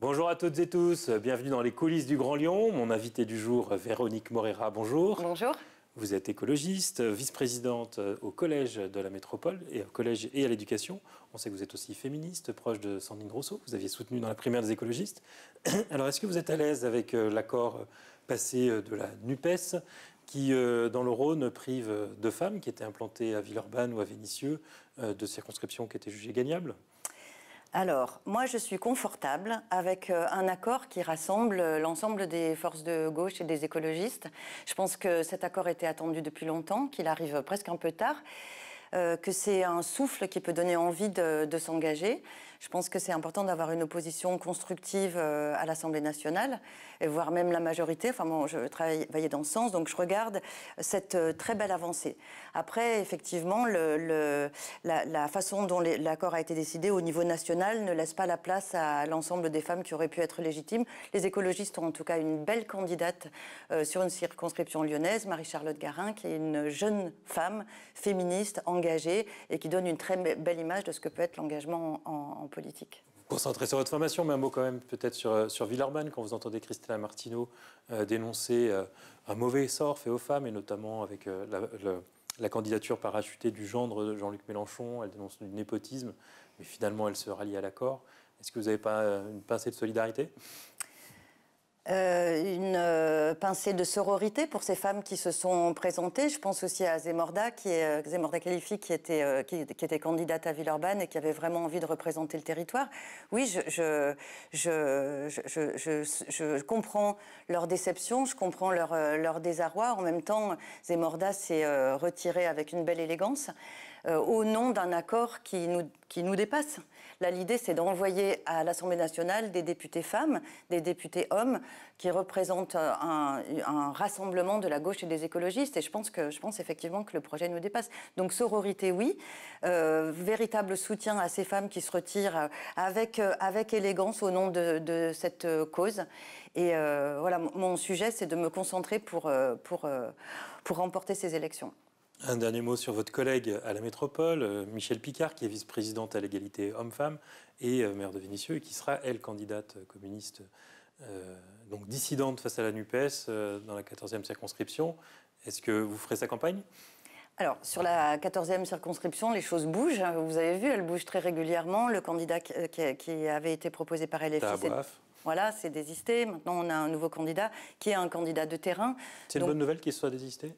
Bonjour à toutes et tous, bienvenue dans les coulisses du Grand Lyon. Mon invité du jour, Véronique Moreira, bonjour. Bonjour. Vous êtes écologiste, vice-présidente au Collège de la Métropole et au Collège et à l'Éducation. On sait que vous êtes aussi féministe, proche de Sandrine Rousseau. Vous aviez soutenu dans la primaire des écologistes. Alors, est-ce que vous êtes à l'aise avec l'accord passé de la NUPES qui, dans le Rhône, prive de femmes qui étaient implantées à Villeurbanne ou à Vénissieux de circonscriptions qui étaient jugées gagnables ? Alors, moi, je suis confortable avec un accord qui rassemble l'ensemble des forces de gauche et des écologistes. Je pense que cet accord était attendu depuis longtemps, qu'il arrive presque un peu tard, que c'est un souffle qui peut donner envie de s'engager. Je pense que c'est important d'avoir une opposition constructive à l'Assemblée nationale, et voire même la majorité. Enfin bon, je travaillais dans ce sens, donc je regarde cette très belle avancée. Après, effectivement, la façon dont l'accord a été décidé au niveau national ne laisse pas la place à l'ensemble des femmes qui auraient pu être légitimes. Les écologistes ont en tout cas une belle candidate sur une circonscription lyonnaise, Marie-Charlotte Garin, qui est une jeune femme féministe, engagée, et qui donne une très belle image de ce que peut être l'engagement en politique. Concentré sur votre formation, mais un mot quand même peut-être sur Villeurbanne, quand vous entendez Christina Martineau dénoncer un mauvais sort fait aux femmes, et notamment avec la candidature parachutée du gendre de Jean-Luc Mélenchon. Elle dénonce du népotisme, mais finalement elle se rallie à l'accord. Est-ce que vous n'avez pas une pincée de solidarité ? Une pincée de sororité pour ces femmes qui se sont présentées. Je pense aussi à Zemorda Kheliffi, qui était candidate à Villeurbanne et qui avait vraiment envie de représenter le territoire. Oui, je comprends leur déception, je comprends leur désarroi. En même temps, Zemorda s'est retirée avec une belle élégance au nom d'un accord qui nous dépasse. Là, l'idée, c'est d'envoyer à l'Assemblée nationale des députés femmes, des députés hommes, qui représentent un rassemblement de la gauche et des écologistes. Et je pense effectivement que le projet nous dépasse. Donc, sororité, oui. Véritable soutien à ces femmes qui se retirent avec élégance au nom de cette cause. Et voilà, mon sujet, c'est de me concentrer pour remporter ces élections. Un dernier mot sur votre collègue à la métropole, Michèle Picard, qui est vice-présidente à l'égalité homme-femme et maire de Vénissieux, et qui sera, elle, candidate communiste, donc dissidente face à la NUPES dans la 14e circonscription. Est-ce que vous ferez sa campagne ? Alors, sur la 14e circonscription, les choses bougent. Vous avez vu, elles bougent très régulièrement. Le candidat qui avait été proposé par LFI, c'est désisté. Maintenant, on a un nouveau candidat qui est un candidat de terrain. C'est une bonne nouvelle qu'il soit désisté ?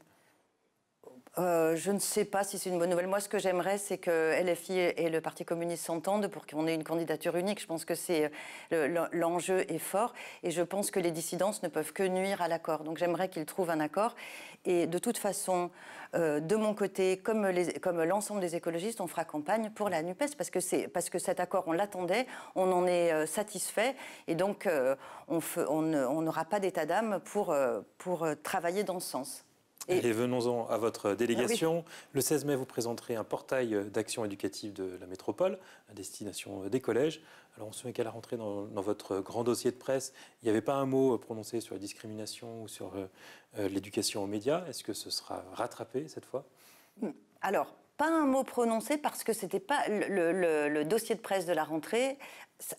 Je ne sais pas si c'est une bonne nouvelle. Moi, ce que j'aimerais, c'est que LFI et le Parti communiste s'entendent pour qu'on ait une candidature unique. Je pense que l'enjeu est fort et je pense que les dissidences ne peuvent que nuire à l'accord. Donc j'aimerais qu'ils trouvent un accord. Et de toute façon, de mon côté, comme l'ensemble des écologistes, on fera campagne pour la NUPES parce que cet accord, on l'attendait, on en est satisfait et donc on n'aura pas d'état d'âme pour travailler dans ce sens. Et venons-en à votre délégation. Oui. Le 16 mai, vous présenterez un portail d'action éducative de la métropole à destination des collèges. Alors, on se souvient qu'à la rentrée, dans votre grand dossier de presse, il n'y avait pas un mot prononcé sur la discrimination ou sur l'éducation aux médias. Est-ce que ce sera rattrapé cette fois ? Alors, pas un mot prononcé parce que ce n'était pas le dossier de presse de la rentrée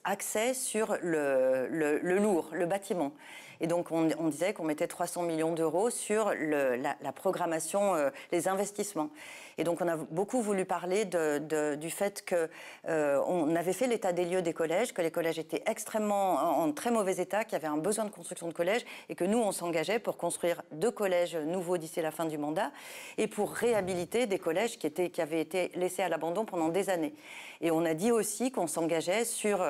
axé sur le lourd, le bâtiment. Et donc, on disait qu'on mettait 300 millions d'euros sur la programmation, les investissements. Et donc, on a beaucoup voulu parler du fait qu'on avait fait l'état des lieux des collèges, que les collèges étaient en très mauvais état, qu'il y avait un besoin de construction de collèges et que nous, on s'engageait pour construire 2 collèges nouveaux d'ici la fin du mandat et pour réhabiliter des collèges qui avaient été laissés à l'abandon pendant des années. Et on a dit aussi qu'on s'engageait sur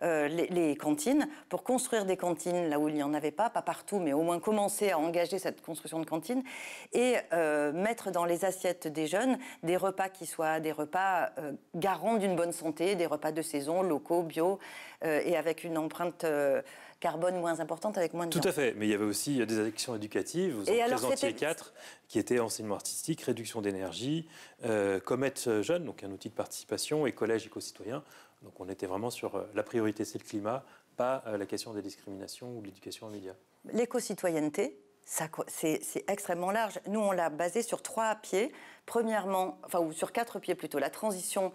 les cantines pour construire des cantines là où il n'y en avait pas partout, mais au moins commencer à engager cette construction de cantines et mettre dans les assiettes des jeunes des repas qui soient des repas garants d'une bonne santé, des repas de saison, locaux, bio, et avec une empreinte carbone moins importante, avec moins de Tout à fait, mais il y avait aussi des actions éducatives, vous en présentiez 4, qui étaient enseignement artistique, réduction d'énergie, Comète Jeune, donc un outil de participation, et collège éco-citoyen. Donc on était vraiment sur la priorité, c'est le climat, pas la question des discriminations ou de l'éducation aux médias. L'éco-citoyenneté, C'est extrêmement large. Nous, on l'a basé sur 3 pieds. Premièrement, ou sur 4 pieds plutôt, la transition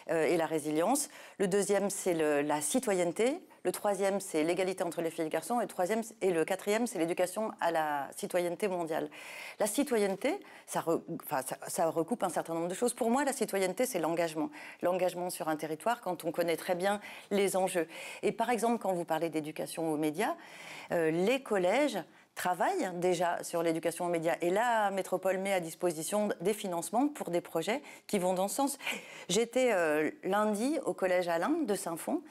et la résilience. Le deuxième, c'est la citoyenneté. Le troisième, c'est l'égalité entre les filles et les garçons. Et le quatrième, c'est l'éducation à la citoyenneté mondiale. La citoyenneté, ça recoupe un certain nombre de choses. Pour moi, la citoyenneté, c'est l'engagement. L'engagement sur un territoire quand on connaît très bien les enjeux. Et par exemple, quand vous parlez d'éducation aux médias, les collèges travaillent déjà sur l'éducation aux médias. Et la métropole met à disposition des financements pour des projets qui vont dans ce sens. J'étais lundi au collège Alain de Saint-Fond,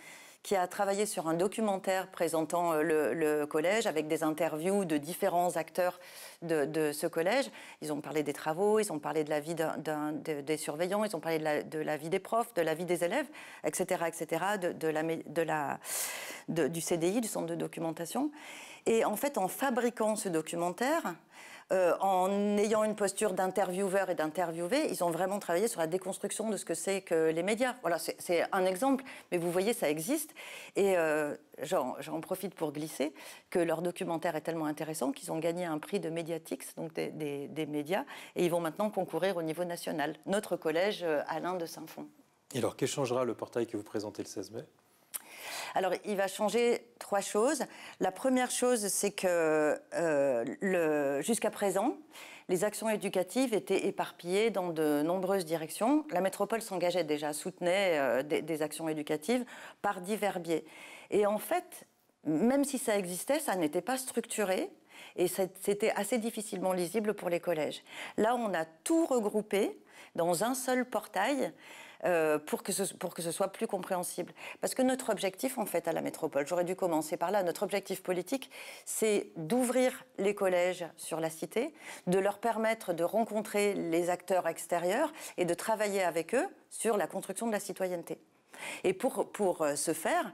qui a travaillé sur un documentaire présentant le collège avec des interviews de différents acteurs de ce collège. Ils ont parlé des travaux, ils ont parlé de la vie des surveillants, ils ont parlé de la vie des profs, de la vie des élèves, etc., du CDI, du centre de documentation. Et en fait, en fabriquant ce documentaire, en ayant une posture d'intervieweur et d'interviewé, ils ont vraiment travaillé sur la déconstruction de ce que c'est que les médias. Voilà, c'est un exemple, mais vous voyez, ça existe. Et j'en profite pour glisser que leur documentaire est tellement intéressant qu'ils ont gagné un prix de Mediatix, donc des médias, et ils vont maintenant concourir au niveau national. Notre collège Alain de Saint-Fond. Et alors, qu'est-ce que changera le portail que vous présentez le 16 mai ? Alors, il va changer 3 choses. La première chose, c'est que jusqu'à présent, les actions éducatives étaient éparpillées dans de nombreuses directions. La métropole s'engageait déjà, soutenait des actions éducatives par divers biais. Et en fait, même si ça existait, ça n'était pas structuré et c'était assez difficilement lisible pour les collèges. Là, on a tout regroupé dans un seul portail pour que ce soit plus compréhensible. Parce que notre objectif, en fait, à la métropole, j'aurais dû commencer par là, notre objectif politique, c'est d'ouvrir les collèges sur la cité, de leur permettre de rencontrer les acteurs extérieurs et de travailler avec eux sur la construction de la citoyenneté. Et pour ce faire,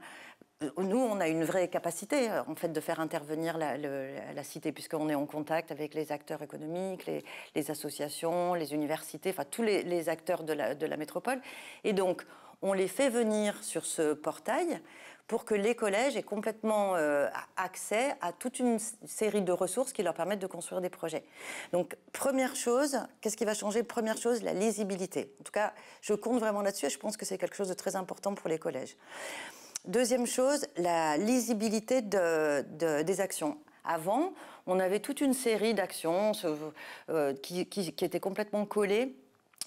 nous, on a une vraie capacité, en fait, de faire intervenir la cité, puisqu'on est en contact avec les acteurs économiques, les associations, les universités, enfin, tous les acteurs de la métropole. Et donc, on les fait venir sur ce portail pour que les collèges aient complètement accès à toute une série de ressources qui leur permettent de construire des projets. Donc, première chose, qu'est-ce qui va changer ? Première chose, la lisibilité. En tout cas, je compte vraiment là-dessus et je pense que c'est quelque chose de très important pour les collèges. Deuxième chose, la lisibilité des actions. Avant, on avait toute une série d'actions qui étaient complètement collées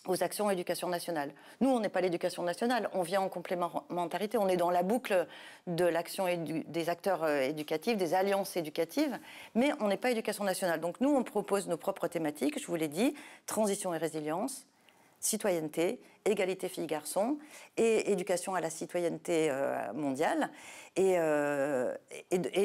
aux actions éducation nationale. Nous, on n'est pas l'éducation nationale, on vient en complémentarité, on est dans la boucle de l'action des acteurs éducatifs, des alliances éducatives, mais on n'est pas éducation nationale. Donc nous, on propose nos propres thématiques, je vous l'ai dit, transition et résilience, citoyenneté, égalité filles-garçons et éducation à la citoyenneté mondiale. Et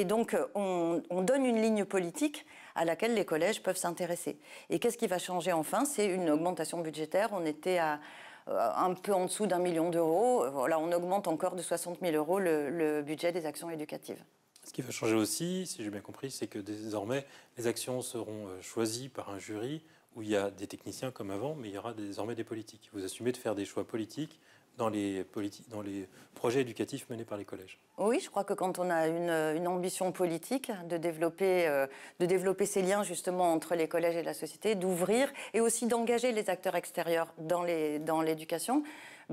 donc, on donne une ligne politique à laquelle les collèges peuvent s'intéresser. Et qu'est-ce qui va changer enfin ? C'est une augmentation budgétaire. On était à un peu en dessous d'1 million d'euros. Voilà, on augmente encore de 60 000 euros le budget des actions éducatives. Ce qui va changer aussi, si j'ai bien compris, c'est que désormais, les actions seront choisies par un jury où il y a des techniciens comme avant, mais il y aura désormais des politiques. Vous assumez de faire des choix politiques dans les projets éducatifs menés par les collèges. Oui, je crois que quand on a une ambition politique de développer ces liens justement entre les collèges et la société, d'ouvrir et aussi d'engager les acteurs extérieurs dans l'éducation,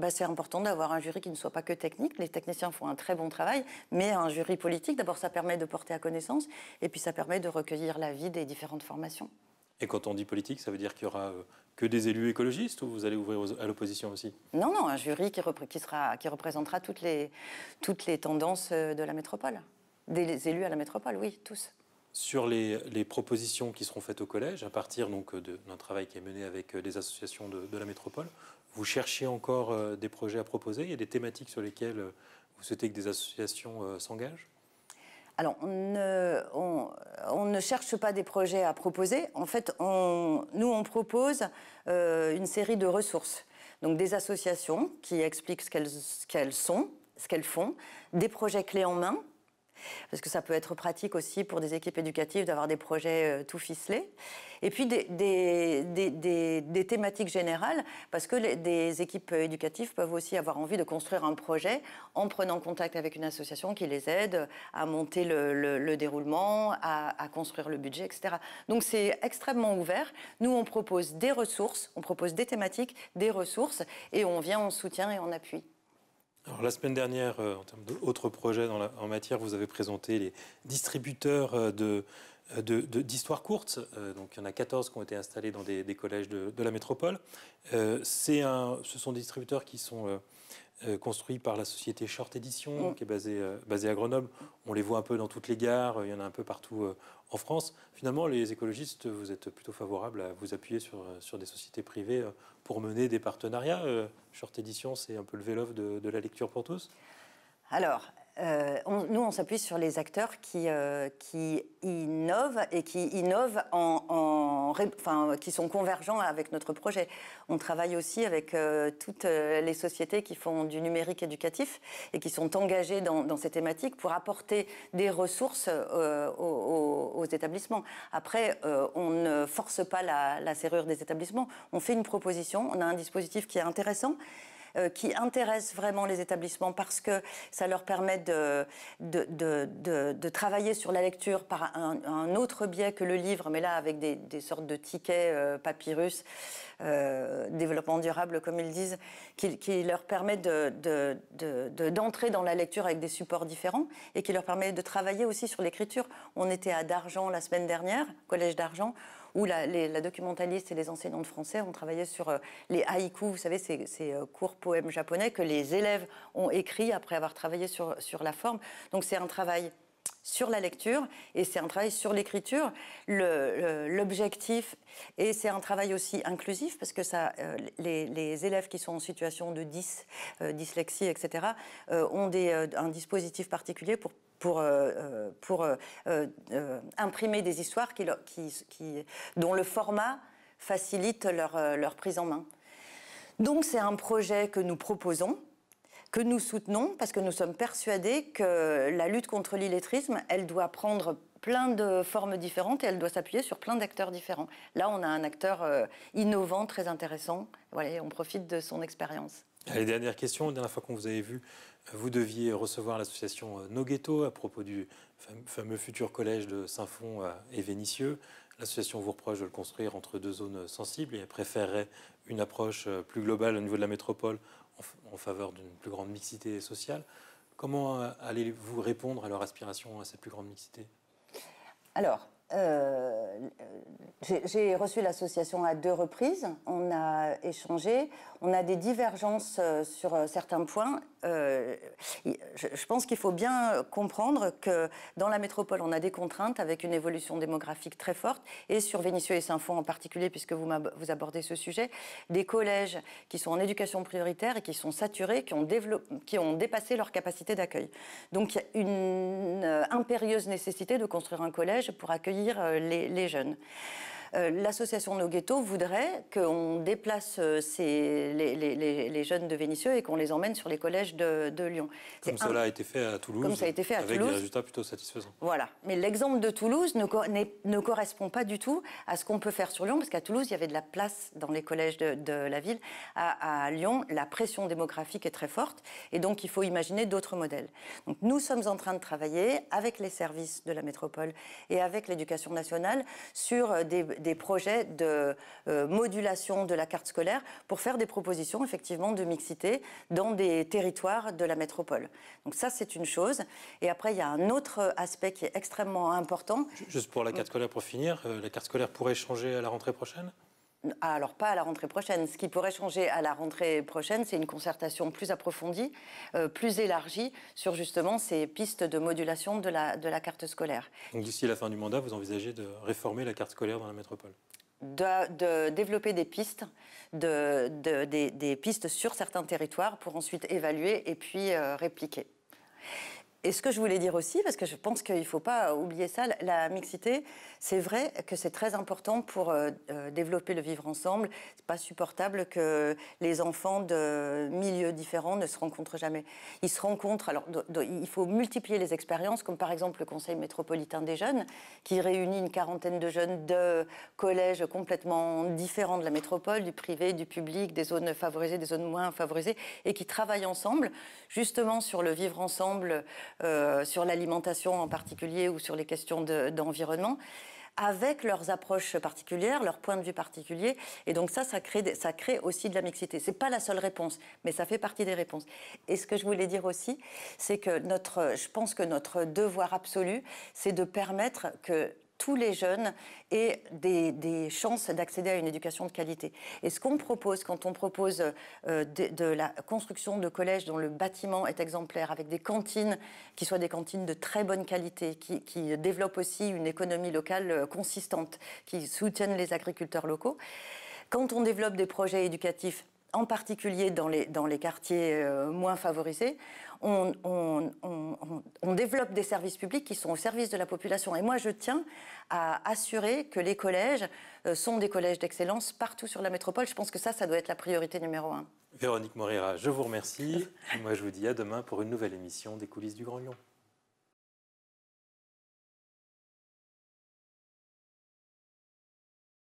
c'est important d'avoir un jury qui ne soit pas que technique. Les techniciens font un très bon travail, mais un jury politique, d'abord ça permet de porter à connaissance et puis ça permet de recueillir l'avis des différentes formations. Et quand on dit politique, ça veut dire qu'il n'y aura que des élus écologistes ou vous allez ouvrir à l'opposition aussi ? Non, un jury qui représentera toutes les tendances de la métropole. Des élus à la métropole, oui, tous. Sur les propositions qui seront faites au collège, à partir donc d'un travail qui est mené avec les associations de la métropole, vous cherchez encore des projets à proposer ? Il y a des thématiques sur lesquelles vous souhaitez que des associations s'engagent ? Alors, on ne cherche pas des projets à proposer. En fait, nous, on propose une série de ressources. Donc, des associations qui expliquent ce qu'elles sont, ce qu'elles font, des projets clés en main, parce que ça peut être pratique aussi pour des équipes éducatives d'avoir des projets tout ficelés. Et puis des thématiques générales, parce que des équipes éducatives peuvent aussi avoir envie de construire un projet en prenant contact avec une association qui les aide à monter le déroulement, à construire le budget, etc. Donc c'est extrêmement ouvert. Nous, on propose des ressources, on propose des thématiques, des ressources, et on vient en soutien et en appui. Alors, la semaine dernière, en termes d'autres projets en matière, vous avez présenté les distributeurs d'histoires courtes. Donc, il y en a 14 qui ont été installés dans des collèges de la métropole. Ce sont des distributeurs qui sont construits par la société Short Edition, qui est basée à Grenoble. On les voit un peu dans toutes les gares, il y en a un peu partout en France. Finalement, les écologistes, vous êtes plutôt favorables à vous appuyer sur des sociétés privées pour mener des partenariats. Short Edition, c'est un peu le vélo de la lecture pour tous. Alors, nous, on s'appuie sur les acteurs qui innovent et qui innovent qui sont convergents avec notre projet. On travaille aussi avec toutes les sociétés qui font du numérique éducatif et qui sont engagées dans ces thématiques pour apporter des ressources aux établissements. Après, on ne force pas la serrure des établissements. On fait une proposition, on a un dispositif qui est intéressant, qui intéresse vraiment les établissements parce que ça leur permet de travailler sur la lecture par un autre biais que le livre, mais là avec des sortes de tickets papyrus, développement durable comme ils disent, qui leur permet d'entrer dans la lecture avec des supports différents et qui leur permet de travailler aussi sur l'écriture. On était à Dargent la semaine dernière, collège d'Argent, où la documentaliste et les enseignants de français ont travaillé sur les haïkus, vous savez, ces courts poèmes japonais que les élèves ont écrits après avoir travaillé sur la forme. Donc c'est un travail sur la lecture et c'est un travail sur l'écriture, l'objectif, et c'est un travail aussi inclusif parce que les élèves qui sont en situation de dyslexie, etc., ont un dispositif particulier pour imprimer des histoires dont le format facilite leur prise en main. Donc c'est un projet que nous proposons, que nous soutenons, parce que nous sommes persuadés que la lutte contre l'illettrisme, elle doit prendre plein de formes différentes et elle doit s'appuyer sur plein d'acteurs différents. Là, on a un acteur innovant, très intéressant. Voilà, on profite de son expérience. Allez, dernière question. La dernière fois qu'on vous avait vu, vous deviez recevoir l'association No Ghetto à propos du fameux futur collège de Saint-Fond et Vénissieux. L'association vous reproche de le construire entre deux zones sensibles et elle préférerait une approche plus globale au niveau de la métropole en faveur d'une plus grande mixité sociale. Comment allez-vous répondre à leur aspiration à cette plus grande mixité ? Alors, j'ai reçu l'association à 2 reprises, on a échangé, on a des divergences sur certains points. Je pense qu'il faut bien comprendre que dans la métropole, on a des contraintes avec une évolution démographique très forte, et sur Vénissieux et Saint-Fond en particulier, puisque vous abordez ce sujet, des collèges qui sont en éducation prioritaire et qui sont saturés, qui ont dépassé leur capacité d'accueil. Donc il y a une impérieuse nécessité de construire un collège pour accueillir les jeunes. L'association No Ghetto voudrait qu'on déplace les jeunes de Vénissieux et qu'on les emmène sur les collèges de Lyon. Comme cela a été fait à Toulouse, comme ça a été fait à avec Toulouse. Des résultats plutôt satisfaisants. Voilà. Mais l'exemple de Toulouse ne correspond pas du tout à ce qu'on peut faire sur Lyon, parce qu'à Toulouse, il y avait de la place dans les collèges de la ville. À Lyon, la pression démographique est très forte, et donc il faut imaginer d'autres modèles. Donc nous sommes en train de travailler avec les services de la métropole et avec l'éducation nationale sur des projets de modulation de la carte scolaire pour faire des propositions effectivement de mixité dans des territoires de la métropole. Donc ça, c'est une chose. Et après, il y a un autre aspect qui est extrêmement important. Juste pour la carte scolaire, pour finir, la carte scolaire pourrait changer à la rentrée prochaine ? Alors, pas à la rentrée prochaine. Ce qui pourrait changer à la rentrée prochaine, c'est une concertation plus approfondie, plus élargie sur justement ces pistes de modulation de la carte scolaire. Donc d'ici la fin du mandat, vous envisagez de réformer la carte scolaire dans la métropole ? De développer des pistes, des pistes sur certains territoires pour ensuite évaluer et puis répliquer. Et ce que je voulais dire aussi, parce que je pense qu'il ne faut pas oublier ça, la mixité, c'est vrai que c'est très important pour développer le vivre ensemble. Ce n'est pas supportable que les enfants de milieux différents ne se rencontrent jamais. Ils se rencontrent, alors il faut multiplier les expériences, comme par exemple le Conseil métropolitain des jeunes, qui réunit une quarantaine de jeunes de collèges complètement différents de la métropole, du privé, du public, des zones favorisées, des zones moins favorisées, et qui travaillent ensemble, justement sur le vivre ensemble, sur l'alimentation en particulier ou sur les questions d'environnement, avec leurs approches particulières, leurs points de vue particuliers. Et donc ça crée aussi de la mixité. Ce n'est pas la seule réponse, mais ça fait partie des réponses. Et ce que je voulais dire aussi, c'est que je pense que notre devoir absolu, c'est de permettre que tous les jeunes aient des chances d'accéder à une éducation de qualité. Et ce qu'on propose, quand on propose de la construction de collèges dont le bâtiment est exemplaire, avec des cantines qui soient des cantines de très bonne qualité, qui développent aussi une économie locale consistante, qui soutiennent les agriculteurs locaux, quand on développe des projets éducatifs, en particulier dans les quartiers moins favorisés, on développe des services publics qui sont au service de la population. Et moi, je tiens à assurer que les collèges sont des collèges d'excellence partout sur la métropole. Je pense que ça doit être la priorité numéro 1. Véronique Moreira, je vous remercie. Moi, je vous dis à demain pour une nouvelle émission des coulisses du Grand Lyon.